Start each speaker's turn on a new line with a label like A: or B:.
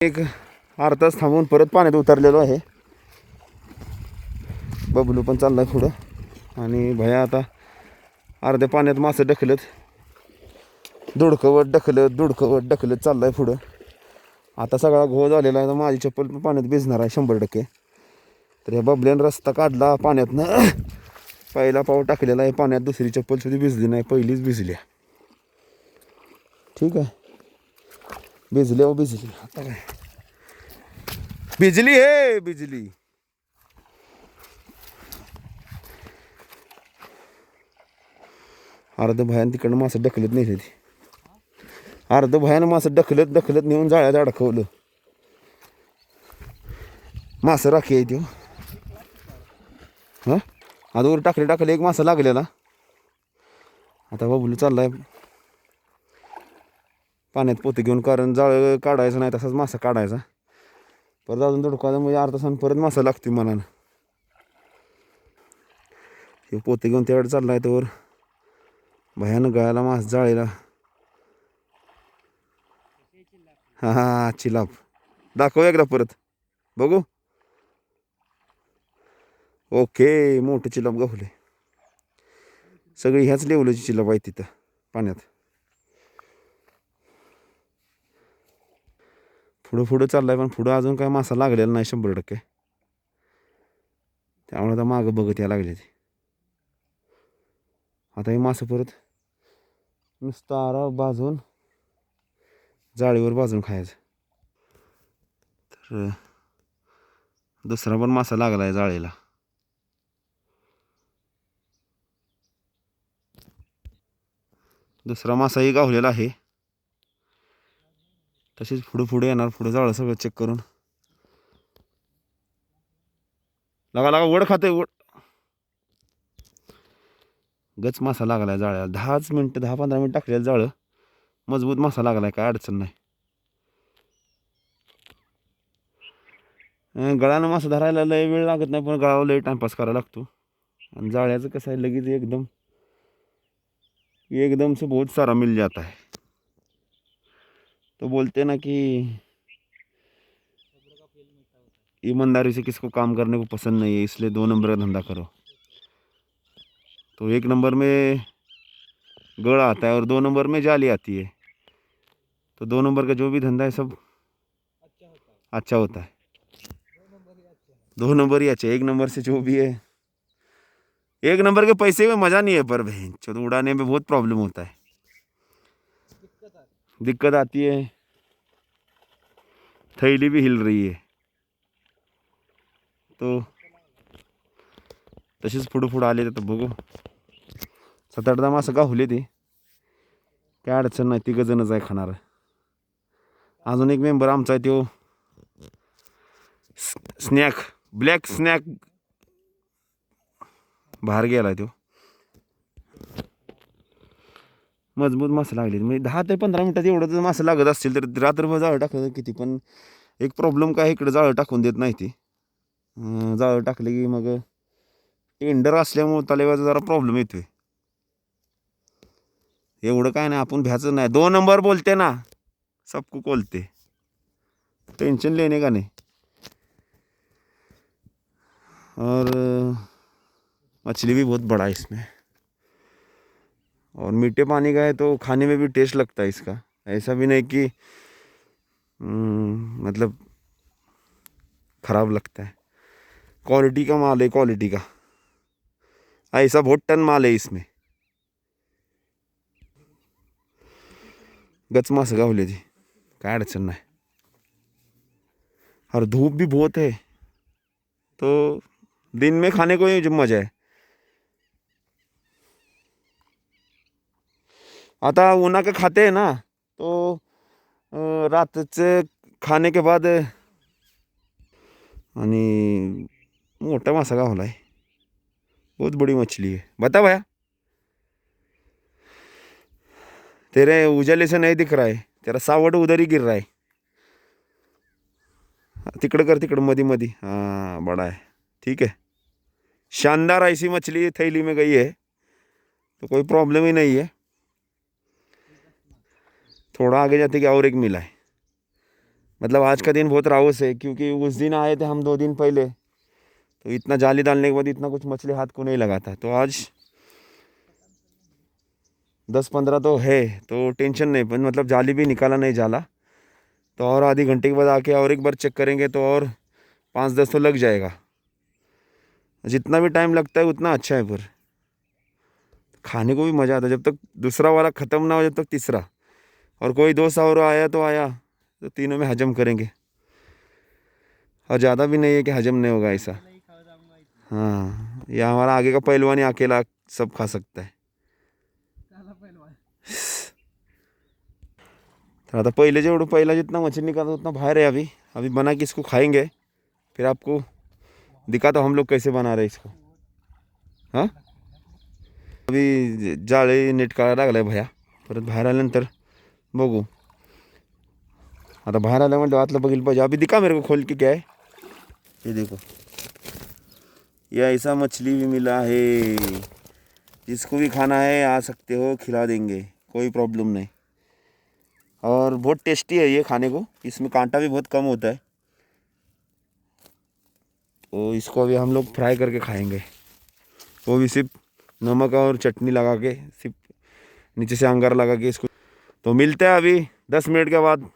A: एक अर्धा तास थांबून परत पाण्यात उतरलेलो आहे. बबलू पण चाललाय पुढं आणि भया आता अर्ध्या पाण्यात मासे ढकलत दुडकवत ढकलत चाललाय पुढं. आता सगळा घोळ झालेला आहे. माझी चप्पल पण पाण्यात भिजणार आहे 100%. तर ह्या बबल्यानं रस्ता काढला पाण्यातनं. पहिला पाऊल टाकलेला आहे पाण्यात, दुसरी चप्पल सुद्धा भिजली नाही, पहिलीच भिजली. ठीक आहे, भिजली आता काय बिजली हे बिजली. अर्ध भयान तिकडनं मासं ढकलत नेली ती. अर्ध भयानं मासं ढकलत नेऊन जाळ्यात अडकवलं. मासं राखी आहे त्यो. हां, आजवर टाकले एक मासा लागलेला. आता बबलू चाललाय पाण्यात पोते घेऊन, कारण जाळं काढायचं नाही, तसाच मासा काढायचा. परत अजून धुडकायचा म्हणजे अर्धा तासानं परत मासा लागतो मनानं. हे पोते घेऊन त्याकडे चाललाय तोवर भयानं गळायला मास जाळीला. हा चिलाप दाखव एकदा परत बघू. ओके, मोठे चिलाप गावले. सगळी ह्याच लेवलची चिलाप आहे तिथं पाण्यात. पुढं चाललाय, पण पुढं अजून काय मासा लागलेला नाही 100%. त्यामुळे आता मागं बघत या लागले ते. आता हे मासं परत नुसतं आरा भाजून जाळीवर भाजून खायचं. तर दुसरा पण मासा लागला आहे जाळीला. दुसरा मासाही गावलेला आहे. तसेच पुढे येणार, पुढे जाळं सगळं चेक करून. लागा वड खाते वड. गच मासा लागला आहे जाळ्याला. 10 मिनटं 10-15 मिनटं टाकलेलं जाळं, मजबूत मासा लागला आहे, काय अडचण नाही. गळानं मासा धरायला लय वेळ लागत नाही, पण गळावर लय टाइमपास करायला लागतो. आणि जाळ्याचं कसं आहे, लगेच एकदम से बहुत सारा मिल जाता है. तो बोलते ना कि ईमानदारी से किसको काम करने को पसंद नहीं है, इसलिए 2 नंबर का धंधा करो. तो 1 नंबर में गड़ आता है और 2 नंबर में जाली आती है. तो 2 नंबर का जो भी धंधा है सब अच्छा होता है. 2 नंबर ही अच्छे. 1 नंबर से जो भी है, 1 नंबर के पैसे में मज़ा नहीं है, पर बहन चोद उड़ाने में बहुत प्रॉब्लम होता है, दिक्कत आती है. थैली भी हिल रही है. तो तशीच पुढं आले तर बघू. 7-8 मासं गावले ते, काय अडचण नाही. 3 जणच आहे खाणार. अजून एक मेंबर आमचा आहे, तो ब्लॅक स्नॅक बाहेर गेला. तो मजबूत मासे लागले. म्हणजे 10 ते 15 मिनटात एवढं जर मासे लागत असतील तर रात्रभर जाळं टाकलं किती. पण एक प्रॉब्लेम काय, इकडे जाळं टाकून देत नाही ती. जाळं टाकले की मग टेंडर असल्यामुळे तलेवाचा जरा प्रॉब्लेम येतोय. एवढं काय नाही, आपण भ्याचं नाही. 2 नंबर बोलते ना, सबको बोलते, टेंशन लेने का नहीं. और मछली भी बहुत बड़ा है इसमें, और मीठे पानी का है तो खाने में भी टेस्ट लगता है इसका. ऐसा भी नहीं कि मतलब ख़राब लगता है. क्वालिटी का माल है, क्वालिटी का. ऐसा बहुत टन माल है इसमें. गच मास गावले ती, काय अडचण नाही. और धूप भी बहुत है, तो दिन में खाने को ही मज़ा है. आता उन्हा के खाते हैं ना, तो रात से खाने के बाद आणि मोटा मासा गावला है. बहुत बड़ी मछली है. बता भैया, तेरे उजाले से नहीं दिख रहा है, तेरा सावट उधर ही गिर रहा है. तिकड़ कर, तिकड़ मधी. हाँ, बड़ा है. ठीक है, शानदार. ऐसी मछली थैली में गई है तो कोई प्रॉब्लम ही नहीं है. थोड़ा आगे जाते कि और एक मिला है. मतलब आज का दिन बहुत राउस है, क्योंकि उस दिन आए थे हम 2 दिन पहले, तो इतना जाली डालने के बाद इतना कुछ मछली हाथ को नहीं लगा था। तो आज 10-15 तो है, तो टेंशन नहीं, पर मतलब जाली भी निकाला नहीं जाला। तो और आधी घंटे के बाद आके और एक बार चेक करेंगे, तो और 5-10 तो लग जाएगा। जितना भी टाइम लगता है उतना अच्छा है, पर खाने को भी मज़ा आता है। जब तक दूसरा वाला ख़त्म ना हो, जब तक तीसरा, और कोई दोस्त और आया तो आया, तो तीनों में हजम करेंगे। और ज़्यादा भी नहीं है कि हजम नहीं होगा ऐसा। हाँ, ये हमारा आगे का पहलवान ही अकेला सब खा सकता है। तर आता पहिले जेवढं, पहिला जितना मछली निकालता उतना बाहर है अभी। अभी बना के इसको खाएंगे, फिर आपको दिखाता हूँ हम लोग कैसे बना रहे इसको। हां, अभी जाळे नेट काढायला लागलाय भैया, परत बाहेर आल्यानंतर बघू। आता बाहेर आल्या म्हणजे आतलं बघितलं पाहिजे। अभी दिखा मेरे को खोल के क्या है, ये देखो, ये ऐसा मछली भी मिला है। जिसको भी खाना है आ सकते हो, खिला देंगे, कोई प्रॉब्लम नहीं। और बहुत टेस्टी है ये खाने को, इसमें कांटा भी बहुत कम होता है। तो इसको अभी हम लोग फ्राई करके खाएंगे, वो भी सिर्फ नमक और चटनी लगा के, सिर्फ नीचे से अंगार लगा के इसको। तो मिलते हैं अभी 10 मिनट के बाद।